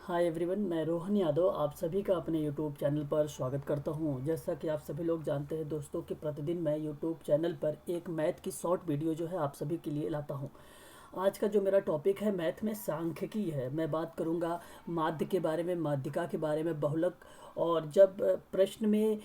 Hi everyone, मैं रोहन यादव आप सभी का अपने यूट्यूब चैनल पर स्वागत करता हूं। जैसा कि आप सभी लोग जानते हैं दोस्तों कि प्रतिदिन मैं यूट्यूब चैनल पर एक मैथ की शॉर्ट वीडियो जो है आप सभी के लिए लाता हूं। आज का जो मेरा टॉपिक है मैथ में सांख्यिकी है। मैं बात करूंगा माध्य के बारे में, माध्यिका के बारे में, बहुलक। और जब प्रश्न में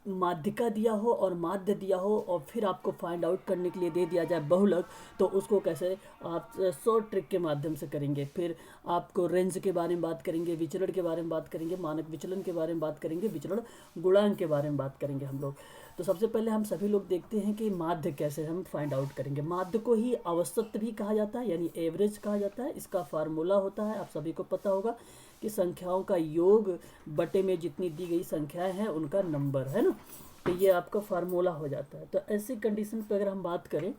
माध्यिका दिया हो और माध्य दिया हो और फिर आपको फाइंड आउट करने के लिए दे दिया जाए बहुलक, तो उसको कैसे आप शॉर्ट ट्रिक के माध्यम से करेंगे। फिर आपको रेंज के बारे में बात करेंगे, विचरण के बारे में बात करेंगे, मानक विचलन के बारे में बात करेंगे, विचरण गुणांक के बारे में बात करेंगे हम लोग। तो सबसे पहले हम सभी लोग देखते हैं कि माध्य कैसे हम फाइंड आउट करेंगे। माध्य को ही औसत भी कहा जाता है, यानी एवरेज कहा जाता है। इसका फार्मूला होता है, आप सभी को पता होगा कि संख्याओं का योग बटे में जितनी दी गई संख्याएं हैं उनका नंबर है ना। तो ये आपका फार्मूला हो जाता है। तो ऐसी कंडीशन पे अगर हम बात करें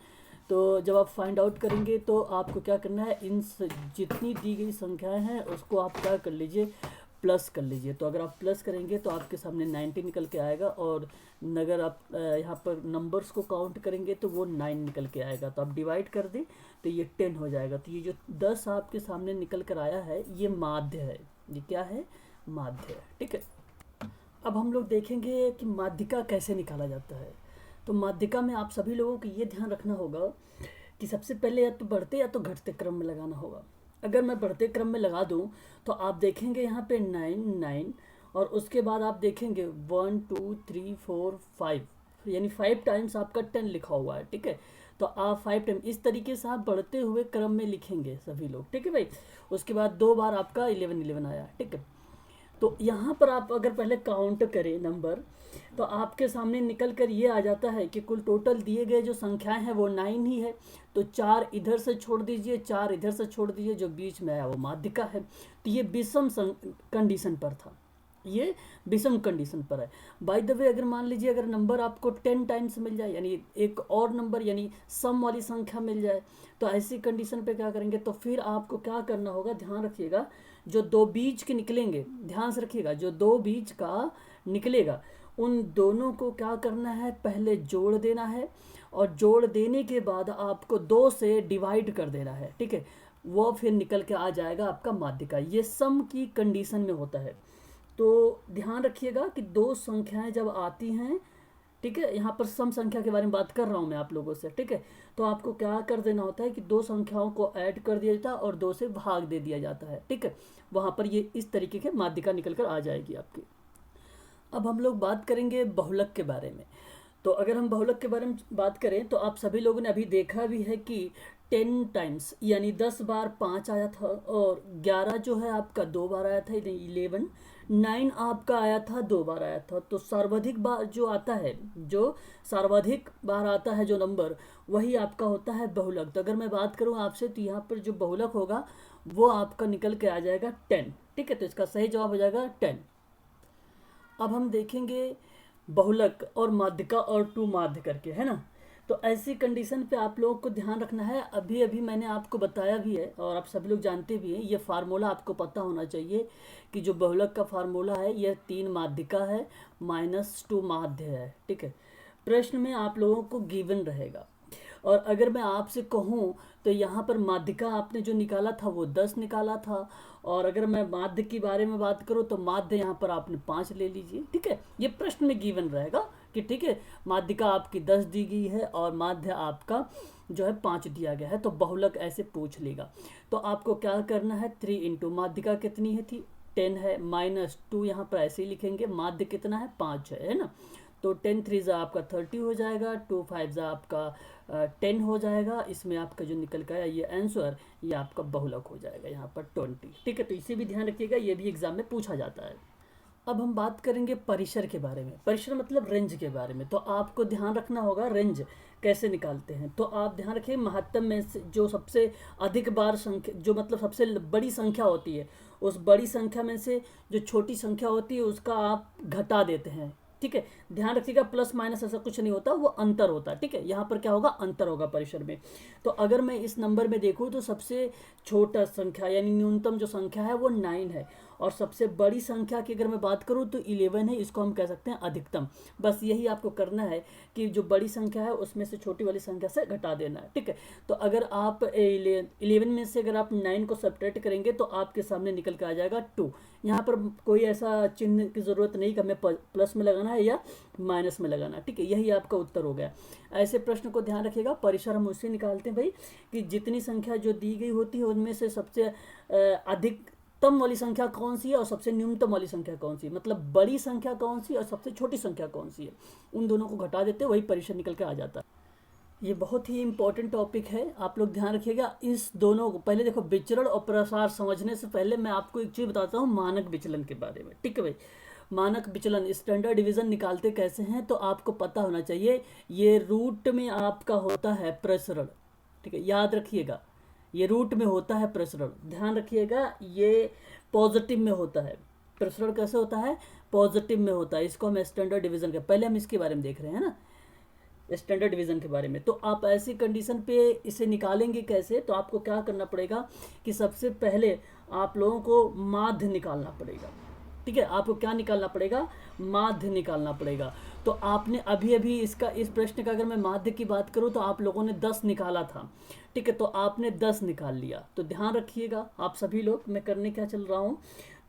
तो जब आप फाइंड आउट करेंगे तो आपको क्या करना है, जितनी दी गई संख्याएं हैं उसको आप क्या कर लीजिए, प्लस कर लीजिए। तो अगर आप प्लस करेंगे तो आपके सामने 90 निकल के आएगा। और अगर आप यहाँ पर नंबर्स को काउंट करेंगे तो वो 9 निकल के आएगा। तो आप डिवाइड कर दें तो ये 10 हो जाएगा। तो ये जो 10 आपके सामने निकल कर आया है ये माध्य है। ये क्या है? माध्य है। ठीक है। अब हम लोग देखेंगे कि माध्यिका कैसे निकाला जाता है। तो माध्यिका में आप सभी लोगों को ये ध्यान रखना होगा कि सबसे पहले या तो बढ़ते या तो घटते क्रम में लगाना होगा। अगर मैं बढ़ते क्रम में लगा दूं तो आप देखेंगे यहाँ पे 9 और उसके बाद आप देखेंगे 1 2 3 4 5, यानी 5 टाइम्स आपका 10 लिखा हुआ है। ठीक है। तो आप 5 टाइम इस तरीके से आप बढ़ते हुए क्रम में लिखेंगे सभी लोग। ठीक है भाई। उसके बाद 2 बार आपका 11 आया। ठीक है। तो यहाँ पर आप अगर पहले काउंट करें नंबर तो आपके सामने निकल कर ये आ जाता है कि कुल टोटल दिए गए जो संख्याएं हैं वो 9 ही है। तो 4 इधर से छोड़ दीजिए, 4 इधर से छोड़ दीजिए, जो बीच में आया वो माध्यिका है। तो ये विषम कंडीशन पर था, ये विषम कंडीशन पर है। बाय द वे अगर मान लीजिए अगर नंबर आपको 10 टाइम्स मिल जाए, यानी एक और नंबर यानी सम वाली संख्या मिल जाए, तो ऐसी कंडीशन पे क्या करेंगे, तो फिर आपको क्या करना होगा, ध्यान रखिएगा, जो दो बीज के निकलेंगे, ध्यान से रखिएगा, जो दो बीज का निकलेगा उन दोनों को क्या करना है, पहले जोड़ देना है। और जोड़ देने के बाद आपको 2 से डिवाइड कर देना है। ठीक है। वो फिर निकल के आ जाएगा आपका माध्यिका। ये सम की कंडीशन में होता है। तो ध्यान रखिएगा कि दो संख्याएं जब आती हैं, ठीक है, यहाँ पर सम संख्या के बारे में बात कर रहा हूँ मैं आप लोगों से। ठीक है। तो आपको क्या कर देना होता है कि दो संख्याओं को ऐड कर दिया जाता है और 2 से भाग दे दिया जाता है। ठीक है। वहाँ पर ये इस तरीके के माध्यिका निकल कर आ जाएगी आपकी। अब हम लोग बात करेंगे बहुलक के बारे में। तो अगर हम बहुलक के बारे में बात करें तो आप सभी लोगों ने अभी देखा भी है कि 10 टाइम्स यानी 10 बार 5 आया था, और 11 जो है आपका 2 बार आया था, 11, 9 आपका आया था 2 बार आया था। तो सर्वाधिक बार जो आता है, जो सर्वाधिक बार आता है जो नंबर, वही आपका होता है बहुलक। तो अगर मैं बात करूं आपसे तो यहाँ पर जो बहुलक होगा वो आपका निकल के आ जाएगा 10। ठीक है। तो इसका सही जवाब हो जाएगा 10। अब हम देखेंगे बहुलक और माध्यिका और टू माध्य करके, है ना। तो ऐसी कंडीशन पे आप लोगों को ध्यान रखना है। अभी अभी मैंने आपको बताया भी है और आप सभी लोग जानते भी हैं, ये फार्मूला आपको पता होना चाहिए कि जो बहुलक का फार्मूला है यह 3 माध्यिका है -2 माध्य है। ठीक है। प्रश्न में आप लोगों को गिवन रहेगा। और अगर मैं आपसे कहूँ तो यहाँ पर माध्यिका आपने जो निकाला था वो 10 निकाला था। और अगर मैं माध्य के बारे में बात करूँ तो माध्य यहाँ पर आपने 5 ले लीजिए। ठीक है। ये प्रश्न में गिवन रहेगा कि ठीक है, माध्यिका आपकी 10 दी गई है और माध्य आपका जो है 5 दिया गया है। तो बहुलक ऐसे पूछ लेगा। तो आपको क्या करना है, 3 इंटू माध्यिका कितनी है थी, 10 है, -2 यहाँ पर ऐसे ही लिखेंगे, माध्य कितना है, 5 है ना। तो 10 3 ज़ा आपका 30 हो जाएगा, 2 5 ज़ा आपका 10 हो जाएगा। इसमें आपका जो निकल कर आया ये आंसर, ये आपका बहुलक हो जाएगा यहाँ पर 20। ठीक है। तो इसे भी ध्यान रखिएगा, ये भी एग्जाम में पूछा जाता है। अब हम बात करेंगे परिसर के बारे में। परिसर मतलब रेंज के बारे में। तो आपको ध्यान रखना होगा रेंज कैसे निकालते हैं। तो आप ध्यान रखिए, महत्तम में से जो सबसे अधिक बार संख्या, जो मतलब सबसे बड़ी संख्या होती है, उस बड़ी संख्या में से जो छोटी संख्या होती है उसका आप घटा देते हैं। ठीक है, ध्यान रखिएगा प्लस माइनस ऐसा कुछ नहीं होता, वो अंतर होता है। ठीक है, यहाँ पर क्या होगा, अंतर होगा परिसर में। तो अगर मैं इस नंबर में देखूँ तो सबसे छोटा संख्या यानी न्यूनतम जो संख्या है वो 9 है, और सबसे बड़ी संख्या की अगर मैं बात करूँ तो 11 है, इसको हम कह सकते हैं अधिकतम। बस यही आपको करना है कि जो बड़ी संख्या है उसमें से छोटी वाली संख्या से घटा देना है। ठीक है, तो अगर आप 11 में से अगर आप 9 को सब्ट्रैक्ट करेंगे तो आपके सामने निकल के आ जाएगा 2। यहाँ पर कोई ऐसा चिन्ह की ज़रूरत नहीं कि हमें प्लस में लगाना है या माइनस में लगाना है। ठीक है, यही आपका उत्तर हो गया। ऐसे प्रश्न को ध्यान रखिएगा, परिसर हम उससे निकालते हैं भाई कि जितनी संख्या जो दी गई होती है उनमें से सबसे अधिकतम वाली संख्या कौन सी है और सबसे न्यूनतम वाली संख्या कौन सी है, मतलब बड़ी संख्या कौन सी और सबसे छोटी संख्या कौन सी है, उन दोनों को घटा देते वही परिसर निकल के आ जाता है। ये बहुत ही इंपॉर्टेंट टॉपिक है, आप लोग ध्यान रखिएगा इस दोनों को। पहले देखो, विचरण और प्रसार समझने से पहले मैं आपको एक चीज़ बताता हूँ मानक विचलन के बारे में। ठीक है भाई, मानक विचलन स्टैंडर्ड डिवीजन निकालते कैसे हैं तो आपको पता होना चाहिए। ये रूट में आपका होता है प्रसरण। ठीक है, याद रखिएगा, ये रूट में होता है प्रसरण। ध्यान रखिएगा, ये पॉजिटिव में होता है। प्रसरण कैसे होता है, पॉजिटिव में होता है। इसको हम स्टैंडर्ड डिवीजन के पहले हम इसके बारे में देख रहे हैं ना, स्टैंडर्ड डिवीजन के बारे में। तो आप ऐसी कंडीशन पे इसे निकालेंगे कैसे, तो आपको क्या करना पड़ेगा कि सबसे पहले आप लोगों को माध्य निकालना पड़ेगा। ठीक है, आपको क्या निकालना पड़ेगा, माध्य निकालना पड़ेगा। तो आपने अभी अभी इसका, इस प्रश्न का अगर मैं माध्य की बात करूं तो आप लोगों ने 10 निकाला था। ठीक है, तो आपने 10 निकाल लिया। तो ध्यान रखिएगा आप सभी लोग, मैं करने क्या चल रहा हूं,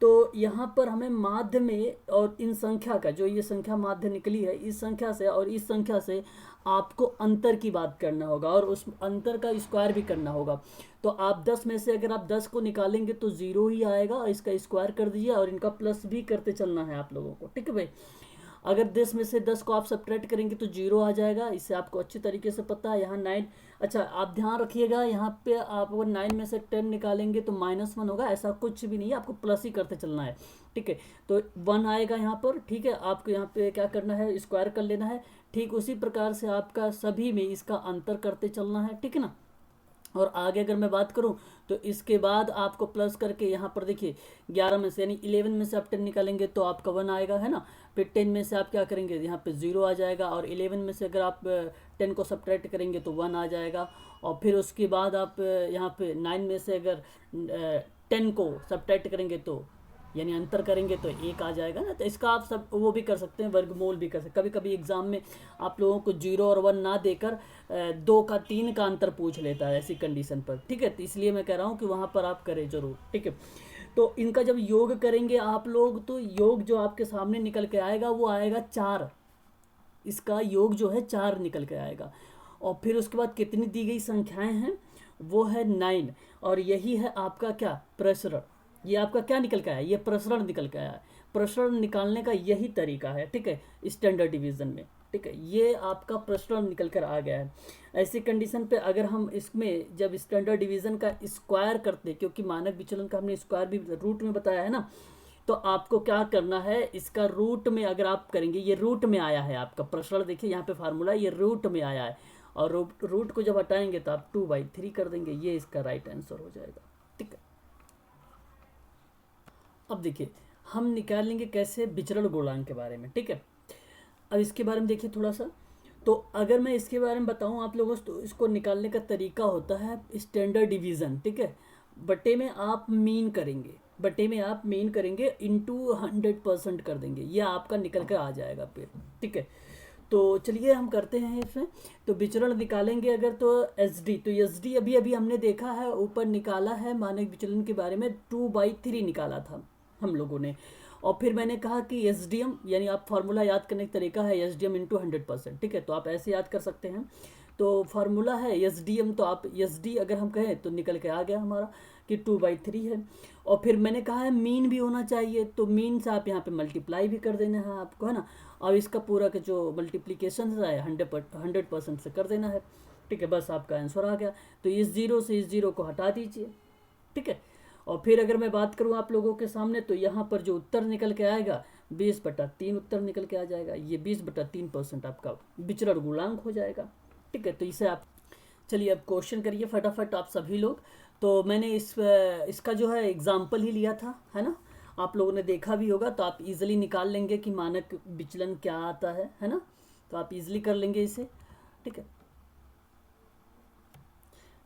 तो यहाँ पर हमें माध्य में और इन संख्या का, जो ये संख्या माध्य निकली है, इस संख्या से और इस संख्या से आपको अंतर की बात करना होगा और उस अंतर का स्क्वायर भी करना होगा। तो आप 10 में से अगर आप 10 को निकालेंगे तो 0 ही आएगा, और इसका स्क्वायर कर दीजिए और इनका प्लस भी करते चलना है आप लोगों को। ठीक है भाई, अगर 10 में से 10 को आप सब्ट्रैक्ट करेंगे तो 0 आ जाएगा, इससे आपको अच्छी तरीके से पता है। यहाँ 9, अच्छा आप ध्यान रखिएगा, यहाँ पे आप अगर 9 में से 10 निकालेंगे तो -1 होगा, ऐसा कुछ भी नहीं है, आपको प्लस ही करते चलना है। ठीक है, तो 1 आएगा यहाँ पर। ठीक है, आपको यहाँ पे क्या करना है, स्क्वायर कर लेना है। ठीक उसी प्रकार से आपका सभी में इसका अंतर करते चलना है। ठीक है ना, और आगे अगर मैं बात करूं तो इसके बाद आपको प्लस करके यहाँ पर देखिए 11 में से यानी 11 में से आप 10 निकालेंगे तो आपका 1 आएगा, है ना। फिर 10 में से आप क्या करेंगे, यहाँ पे 0 आ जाएगा, और 11 में से अगर आप 10 को सब्ट्रैक्ट करेंगे तो 1 आ जाएगा। और फिर उसके बाद आप यहाँ पे 9 में से अगर 10 को सब्ट्रैक्ट करेंगे तो यानी अंतर करेंगे तो 1 आ जाएगा ना। तो इसका आप सब वो भी कर सकते हैं, वर्गमूल भी कर सकते हैं। कभी कभी एग्जाम में आप लोगों को 0 और 1 ना देकर 2 का 3 का अंतर पूछ लेता है ऐसी कंडीशन पर। ठीक है, तो इसलिए मैं कह रहा हूँ कि वहाँ पर आप करें जरूर। ठीक है, तो इनका जब योग करेंगे आप लोग तो योग जो आपके सामने निकल के आएगा वो आएगा 4। इसका योग जो है 4 निकल के आएगा। और फिर उसके बाद कितनी दी गई संख्याएं हैं, वो है 9, और यही है आपका क्या, प्रसरण। ये आपका क्या निकल के आया, ये प्रसरण निकल के आया है। प्रसरण निकालने का यही तरीका है। ठीक है, स्टैंडर्ड डिवीजन में। ठीक है, ये आपका प्रसरण निकल कर आ गया है। ऐसी कंडीशन पे अगर हम इसमें जब स्टैंडर्ड डिवीजन का स्क्वायर करते, क्योंकि मानक विचलन का हमने स्क्वायर भी रूट में बताया है ना, तो आपको क्या करना है, इसका रूट में अगर आप करेंगे, ये रूट में आया है आपका प्रसरण, देखिए यहाँ पे फार्मूला ये रूट में आया है, और रूट को जब हटाएंगे तो आप 2/3 कर देंगे, ये इसका राइट आंसर हो जाएगा। ठीक है, अब देखिए हम निकाल लेंगे कैसे विचरण गुणांक के बारे में। ठीक है, अब इसके बारे में देखिए थोड़ा सा। तो अगर मैं इसके बारे में बताऊं आप लोगों को, तो इसको निकालने का तरीका होता है स्टैंडर्ड डिवीज़न। ठीक है, बटे में आप मीन करेंगे, बटे में आप मीन करेंगे इंटू 100% कर देंगे, ये आपका निकल कर आ जाएगा फिर। ठीक है, तो चलिए हम करते हैं इसमें। तो विचरण निकालेंगे अगर तो SD, तो SD अभी अभी हमने देखा है ऊपर निकाला है मानक विचलन के बारे में, 2/3 निकाला था हम लोगों ने। और फिर मैंने कहा कि SDM यानी आप फार्मूला याद करने का तरीका है SDM इंटू 100%। ठीक है, तो आप ऐसे याद कर सकते हैं। तो फार्मूला है SDM, तो आप SD अगर हम कहें तो निकल के आ गया हमारा कि 2/3 है। और फिर मैंने कहा है मीन भी होना चाहिए, तो मीन से आप यहाँ पे मल्टीप्लाई भी कर देना है आपको, है ना। और इसका पूरा का जो मल्टीप्लीकेशन है 100% से कर देना है। ठीक है, बस आपका आंसर आ गया। तो इस 0 से इस 0 को हटा दीजिए। ठीक है, और फिर अगर मैं बात करूं आप लोगों के सामने, तो यहाँ पर जो उत्तर निकल के आएगा 20/3 उत्तर निकल के आ जाएगा। ये 20/3% आपका विचरण गुणांक हो जाएगा। ठीक है, तो इसे आप चलिए अब क्वेश्चन करिए फटाफट आप सभी लोग। तो मैंने इसका जो है एग्जाम्पल ही लिया था, है ना। आप लोगों ने देखा भी होगा, तो आप इजीली निकाल लेंगे कि मानक विचलन क्या आता है ना। तो आप इजीली कर लेंगे इसे, ठीक है।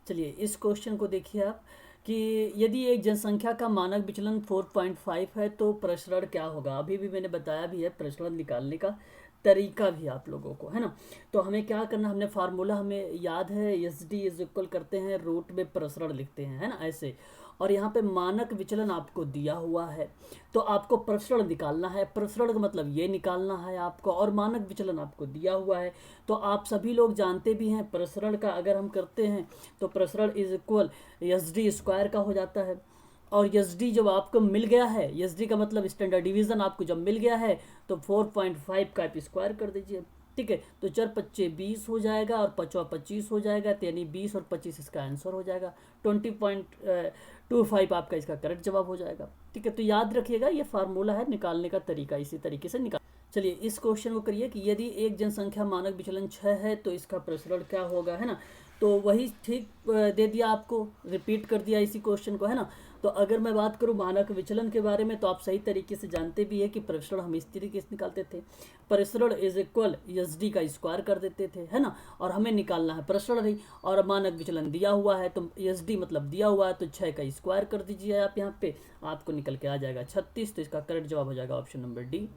चलिए इस क्वेश्चन को देखिए आप, कि यदि एक जनसंख्या का मानक विचलन 4.5 है तो प्रसरण क्या होगा। अभी भी मैंने बताया भी है प्रसरण निकालने का तरीका भी आप लोगों को, है ना। तो हमें क्या करना, हमने फार्मूला हमें याद है, एस डी इज इक्वल करते हैं रूट में प्रसरण लिखते हैं, है ना, ऐसे। और यहाँ पे मानक विचलन आपको दिया हुआ है, तो आपको प्रसरण निकालना है। प्रसरण का मतलब ये निकालना है आपको, और मानक विचलन आपको दिया हुआ है। तो आप सभी लोग जानते भी हैं प्रसरण का अगर हम करते हैं तो प्रसरण is equal S D square का हो जाता है। और एस डी जब आपको मिल गया है, एस डी का मतलब स्टैंडर्ड डिवीजन आपको जब मिल गया है, तो 4.5 का आप स्क्वायर कर दीजिए, ठीक है। तो 4 पच्चे 20 हो जाएगा और 5 25 हो जाएगा, तो यानी 20 और 25 इसका आंसर हो जाएगा। 20.25 आपका इसका करेक्ट जवाब हो जाएगा, ठीक है। तो याद रखिएगा ये फार्मूला है, निकालने का तरीका इसी तरीके से निकाल। चलिए इस क्वेश्चन को करिए कि यदि एक जनसंख्या मानक विचलन 6 है तो इसका प्रसरण क्या होगा, है ना। तो वही ठीक दे दिया आपको, रिपीट कर दिया इसी क्वेश्चन को, है ना। तो अगर मैं बात करूं मानक विचलन के बारे में, तो आप सही तरीके से जानते भी है कि प्रसरण हम इस तरीके से निकालते थे, प्रसरण इज इक्वल एस डी का स्क्वायर कर देते थे, है ना। और हमें निकालना है प्रसरण ही, और मानक विचलन दिया हुआ है, तो एस डी मतलब दिया हुआ है, तो 6 का स्क्वायर कर दीजिए आप यहाँ पे, आपको निकल के आ जाएगा 36। तो इसका करेक्ट जवाब हो जाएगा ऑप्शन नंबर डी,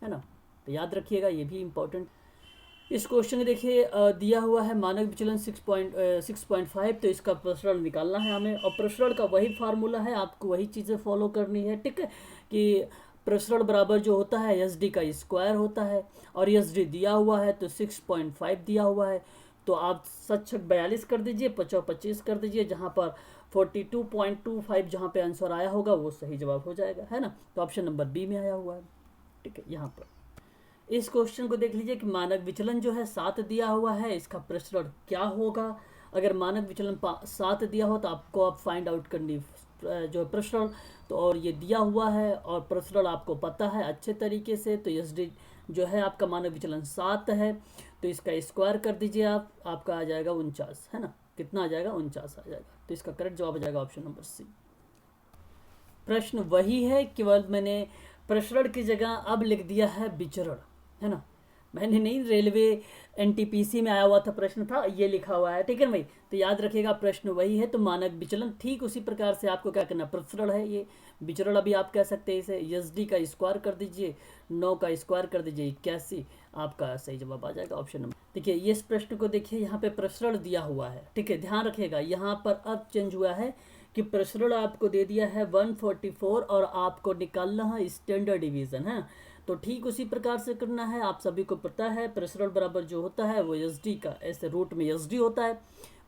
है ना। तो याद रखिएगा ये भी इंपॉर्टेंट। इस क्वेश्चन में देखिए दिया हुआ है मानक विचलन 6.5, तो इसका प्रसरण निकालना है हमें, और प्रसरण का वही फार्मूला है, आपको वही चीज़ें फॉलो करनी है, ठीक है। कि प्रसरण बराबर जो होता है एस डी का स्क्वायर होता है, और एस डी दिया हुआ है तो 6.5 दिया हुआ है, तो आप 7×42 कर दीजिए, 5×25 कर दीजिए, जहाँ पर 42.25 जहाँ पे आंसर आया होगा वो सही जवाब हो जाएगा, है ना। तो ऑप्शन नंबर बी में आया हुआ है, ठीक है। यहाँ पर इस क्वेश्चन को देख लीजिए कि मानक विचलन जो है 7 दिया हुआ है, इसका प्रसरण क्या होगा। अगर मानक विचलन 7 दिया हो तो आपको आप फाइंड आउट करनी जो प्रसरण, तो और ये दिया हुआ है और प्रसरण आपको पता है अच्छे तरीके से, तो एस डी जो है आपका मानक विचलन 7 है, तो इसका स्क्वायर कर दीजिए आप, आपका आ जाएगा 49, है ना। कितना आ जाएगा, 49 आ जाएगा। तो इसका करेक्ट जवाब आ जाएगा ऑप्शन नंबर सी। प्रश्न वही है, केवल मैंने प्रसरण की जगह अब लिख दिया है विचरण, है ना। मैंने नहीं, रेलवे एनटीपीसी में आया हुआ था प्रश्न था, ये लिखा हुआ है, ठीक है भाई। तो याद रखिएगा प्रश्न वही है, तो मानक विचलन ठीक उसी प्रकार से आपको क्या करना, प्रसरण है ये, विचरण अभी आप कह सकते हैं इसे, एस डी का स्क्वायर कर दीजिए, 9 का स्क्वायर कर दीजिए 81, आपका सही जवाब आ जाएगा ऑप्शन नंबर। देखिए ये इस प्रश्न को देखिए, यहाँ पे प्रसरण दिया हुआ है, ठीक है। ध्यान रखिएगा यहाँ पर अब चेंज हुआ है कि प्रसरण आपको दे दिया है 144 और आपको निकालना है स्टैंडर्ड डिवीजन, है। तो ठीक उसी प्रकार से करना है, आप सभी को पता है प्रसरण बराबर जो होता है वो एस डी का, ऐसे रूट में एस डी होता है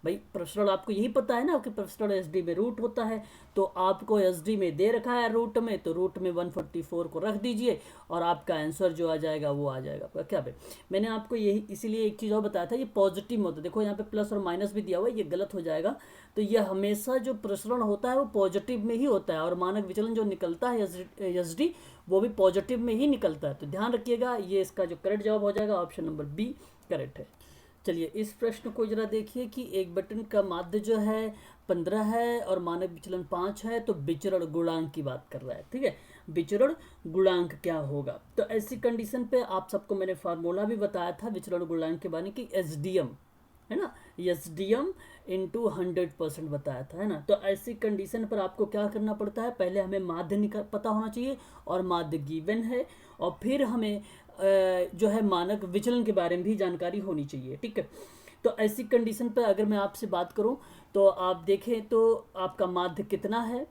भाई। प्रसरण आपको यही पता है ना कि प्रसरण एस डी में रूट होता है, तो आपको एस डी में दे रखा है रूट में, तो रूट में 144 को रख दीजिए और आपका आंसर जो आ जाएगा वो आ जाएगा आपका क्या पे। मैंने आपको यही इसीलिए एक चीज़ और बताया था, ये पॉजिटिव में होता है, देखो यहाँ पे प्लस और माइनस भी दिया हुआ है, ये गलत हो जाएगा। तो ये हमेशा जो प्रसरण होता है वो पॉजिटिव में ही होता है, और मानक विचलन जो निकलता है एस डी वो भी पॉजिटिव में ही निकलता है। तो ध्यान रखिएगा, ये इसका जो करेक्ट जवाब हो जाएगा ऑप्शन नंबर बी करेक्ट है। चलिए इस प्रश्न को जरा देखिए कि एक बटन का माध्य जो है 15 है और मानक विचलन 5 है, तो विचरण गुणांक की बात कर रहा है, ठीक है। विचरण गुणांक क्या होगा, तो ऐसी कंडीशन पे आप सबको मैंने फार्मूला भी बताया था विचरण गुणांक के बारे की, एस डी एम, है ना, एस डी एम इंटू 100% बताया था, है ना। तो ऐसी कंडीशन पर आपको क्या करना पड़ता है, पहले हमें माध्य पता होना चाहिए और माध्य गिवन है, और फिर हमें जो है मानक विचलन के बारे में भी जानकारी होनी चाहिए, ठीक है। तो ऐसी कंडीशन पर अगर मैं आपसे बात करूं तो आप देखें तो आपका माध्य कितना है,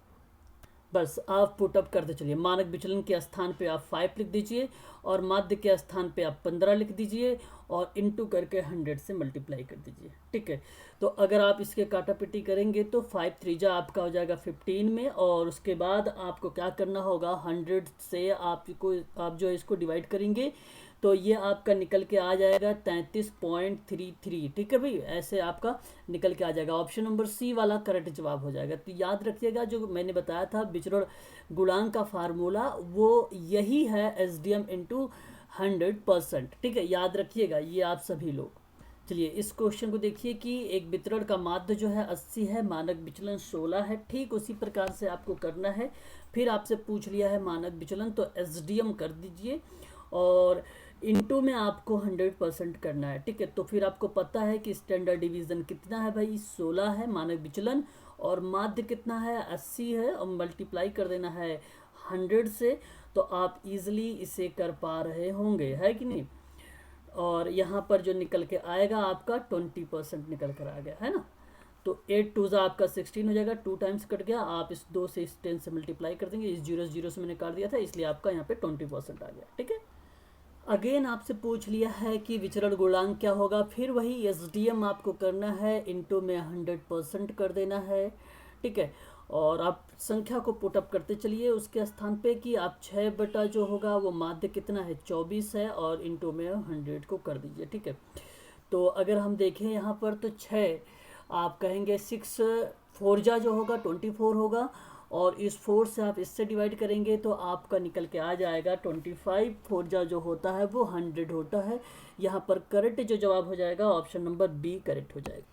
बस आप पुट अप करते चलिए। मानक विचलन के स्थान पे आप 5 लिख दीजिए और माध्य के स्थान पे आप 15 लिख दीजिए और इनटू करके 100 से मल्टीप्लाई कर दीजिए, ठीक है। तो अगर आप इसके काटापिटी करेंगे तो 5 3 आपका हो जाएगा 15 में, और उसके बाद आपको क्या करना होगा, 100 से आप जो इसको डिवाइड करेंगे तो ये आपका निकल के आ जाएगा 33.33, ठीक है भाई। ऐसे आपका निकल के आ जाएगा, ऑप्शन नंबर सी वाला करेक्ट जवाब हो जाएगा। तो याद रखिएगा जो मैंने बताया था विचरण गुणांक का फार्मूला वो यही है, एस डी एम इंटू 100%, ठीक है। याद रखिएगा ये आप सभी लोग। चलिए इस क्वेश्चन को देखिए कि एक वितरण का माध्य जो है 80 है, मानक विचलन 16 है। ठीक उसी प्रकार से आपको करना है। फिर आपसे पूछ लिया है मानक विचलन, तो एसडीएम कर दीजिए और इनटू में आपको 100% करना है। ठीक है, तो फिर आपको पता है कि स्टैंडर्ड डिवीजन कितना है भाई, 16 है मानक विचलन, और माध्य कितना है 80 है, और मल्टीप्लाई कर देना है 100 से। तो आप इजीली इसे कर पा रहे होंगे, है कि नहीं। और यहाँ पर जो निकल के आएगा आपका 20% निकल कर आ गया, है ना। तो 8 टू ज़ा आपका 16 हो जाएगा, 2 टाइम्स कट गया। आप इस 2 से इस 10 से मल्टीप्लाई कर देंगे, इस जीरो से मैंने काट दिया था, इसलिए आपका यहाँ पे 20% आ गया। ठीक है, अगेन आपसे पूछ लिया है कि विचरण गुणांक क्या होगा। फिर वही एसडीएम आपको करना है, इनटू में 100% कर देना है। ठीक है, और आप संख्या को पुटअप करते चलिए उसके स्थान पे कि आप 6 बटा जो होगा वो माध्य कितना है 24 है, और इनटू में 100 को कर दीजिए। ठीक है, तो अगर हम देखें यहाँ पर तो 6 आप कहेंगे 6 4 जा जो होगा 24 होगा, और इस 4 से आप इससे डिवाइड करेंगे तो आपका निकल के आ जाएगा 25। 4 जा जो होता है वो 100 होता है। यहाँ पर करेक्ट जो जवाब हो जाएगा ऑप्शन नंबर बी करेक्ट हो जाएगा।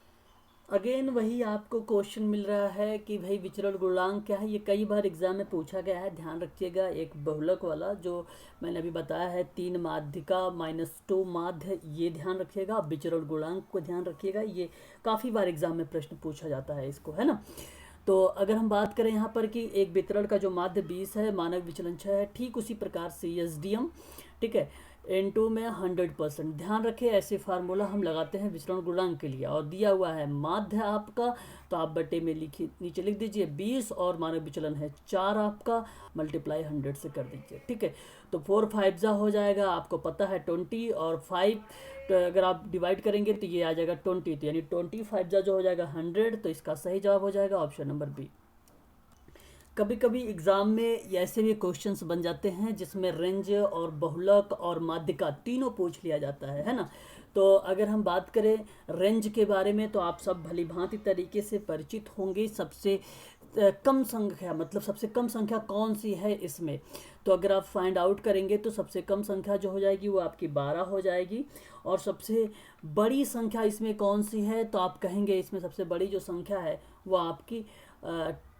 अगेन वही आपको क्वेश्चन मिल रहा है कि भाई विचरण गुणांक क्या है। ये कई बार एग्जाम में पूछा गया है, ध्यान रखिएगा। एक बहुलक वाला जो मैंने अभी बताया है 3 माध्यिका -2 माध्य, ये ध्यान रखिएगा। विचरण गुणांक को ध्यान रखिएगा, ये काफ़ी बार एग्जाम में प्रश्न पूछा जाता है इसको, है ना। तो अगर हम बात करें यहाँ पर कि एक वितरण का जो माध्य 20 है, मानक विचलन 6 है, ठीक उसी प्रकार से एसडीएम, ठीक है, इनटू में 100%। ध्यान रखें ऐसे फार्मूला हम लगाते हैं विचरण गुणांक के लिए। और दिया हुआ है माध्य आपका, तो आप बटे में लिखिए, नीचे लिख दीजिए 20, और मानक विचलन है 4 आपका, मल्टीप्लाई 100 से कर दीजिए। ठीक है, तो 4 5 जा हो जाएगा, आपको पता है 20, और 5 तो अगर आप डिवाइड करेंगे तो ये आ जाएगा 20, तो यानी 25 जा जो हो जाएगा 100। तो इसका सही जवाब हो जाएगा ऑप्शन नंबर बी। कभी कभी एग्ज़ाम में ऐसे भी क्वेश्चंस बन जाते हैं जिसमें रेंज और बहुलक और माध्यिका तीनों पूछ लिया जाता है ना। तो अगर हम बात करें रेंज के बारे में, तो आप सब भली भांति तरीके से परिचित होंगे। सबसे कम संख्या, मतलब सबसे कम संख्या कौन सी है इसमें, तो अगर आप फाइंड आउट करेंगे तो सबसे कम संख्या जो हो जाएगी वो आपकी 12 हो जाएगी। और सबसे बड़ी संख्या इसमें कौन सी है, तो आप कहेंगे इसमें सबसे बड़ी जो संख्या है वो आपकी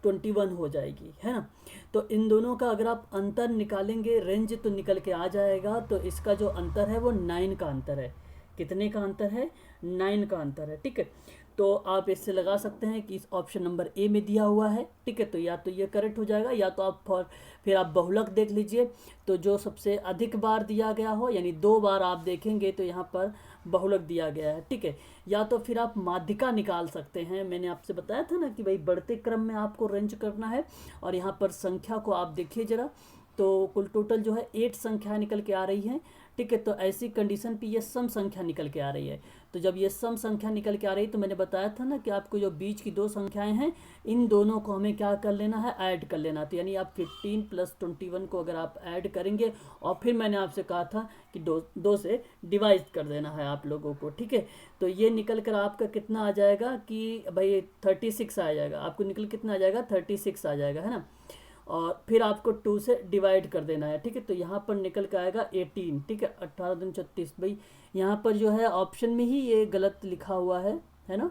21 हो जाएगी, है ना। तो इन दोनों का अगर आप अंतर निकालेंगे, रेंज तो निकल के आ जाएगा। तो इसका जो अंतर है वो 9 का अंतर है। कितने का अंतर है, 9 का अंतर है। ठीक है, तो आप इससे लगा सकते हैं कि इस ऑप्शन नंबर ए में दिया हुआ है। ठीक है, तो या तो ये करेक्ट हो जाएगा, या तो आप फिर आप बहुलक देख लीजिए, तो जो सबसे अधिक बार दिया गया हो, यानी 2 बार आप देखेंगे तो यहाँ पर बहुलक दिया गया है। ठीक है, या तो फिर आप माध्यिका निकाल सकते हैं। मैंने आपसे बताया था ना कि भाई बढ़ते क्रम में आपको रेंज करना है। और यहाँ पर संख्या को आप देखिए जरा, तो कुल टोटल जो है 8 संख्या निकल के आ रही हैं। ठीक है, तो ऐसी कंडीशन पे ये सम संख्या निकल के आ रही है। तो जब ये सम संख्या निकल के आ रही है, तो मैंने बताया था ना कि आपको जो बीच की 2 संख्याएं हैं, इन दोनों को हमें क्या कर लेना है, ऐड कर लेना। तो यानी आप 15 + 21 को अगर आप ऐड करेंगे, और फिर मैंने आपसे कहा था कि 2 से डिवाइड कर देना है आप लोगों को। ठीक है, तो ये निकल कर आपका कितना आ जाएगा कि भाई 36 आ जाएगा। आपको निकल कितना आ जाएगा, 36 आ जाएगा, है ना। और फिर आपको 2 से डिवाइड कर देना है। ठीक है, तो यहाँ पर निकल के आएगा 18। ठीक है, 18 दूनी 36। भाई यहाँ पर जो है ऑप्शन में ही ये गलत लिखा हुआ है ना।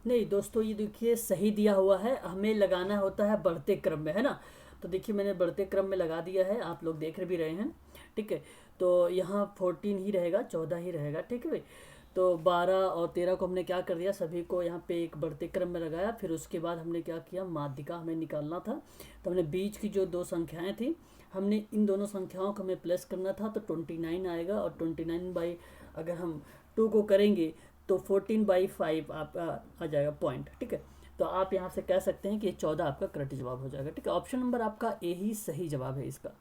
नहीं दोस्तों, ये देखिए सही दिया हुआ है, हमें लगाना होता है बढ़ते क्रम में, है ना। तो देखिए मैंने बढ़ते क्रम में लगा दिया है, आप लोग देख भी रहे हैं। ठीक है, तो यहाँ 14 ही रहेगा, 14 ही रहेगा। ठीक है भाई, तो 12 और 13 को हमने क्या कर दिया, सभी को यहाँ पे एक बढ़ते क्रम में लगाया। फिर उसके बाद हमने क्या किया, माध्यिका हमें निकालना था, तो हमने बीच की जो 2 संख्याएं थी, हमने इन दोनों संख्याओं को हमें प्लस करना था। तो 29 आएगा, और 29 बाई अगर हम 2 को करेंगे तो 14/5 आपका आ जाएगा पॉइंट। ठीक है, तो आप यहाँ से कह सकते हैं कि 14 आपका करेक्ट जवाब हो जाएगा। ठीक है, ऑप्शन नंबर आपका ए ही सही जवाब है इसका।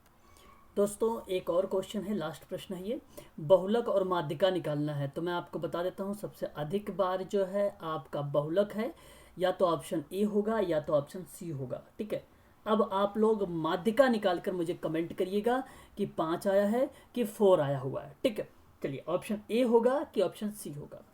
दोस्तों एक और क्वेश्चन है, लास्ट प्रश्न है ये, बहुलक और माध्यिका निकालना है। तो मैं आपको बता देता हूँ, सबसे अधिक बार जो है आपका बहुलक है, या तो ऑप्शन ए होगा या तो ऑप्शन सी होगा। ठीक है, अब आप लोग माध्यिका निकाल कर मुझे कमेंट करिएगा कि 5 आया है कि 4 आया हुआ है। ठीक है, चलिए ऑप्शन ए होगा कि ऑप्शन सी होगा।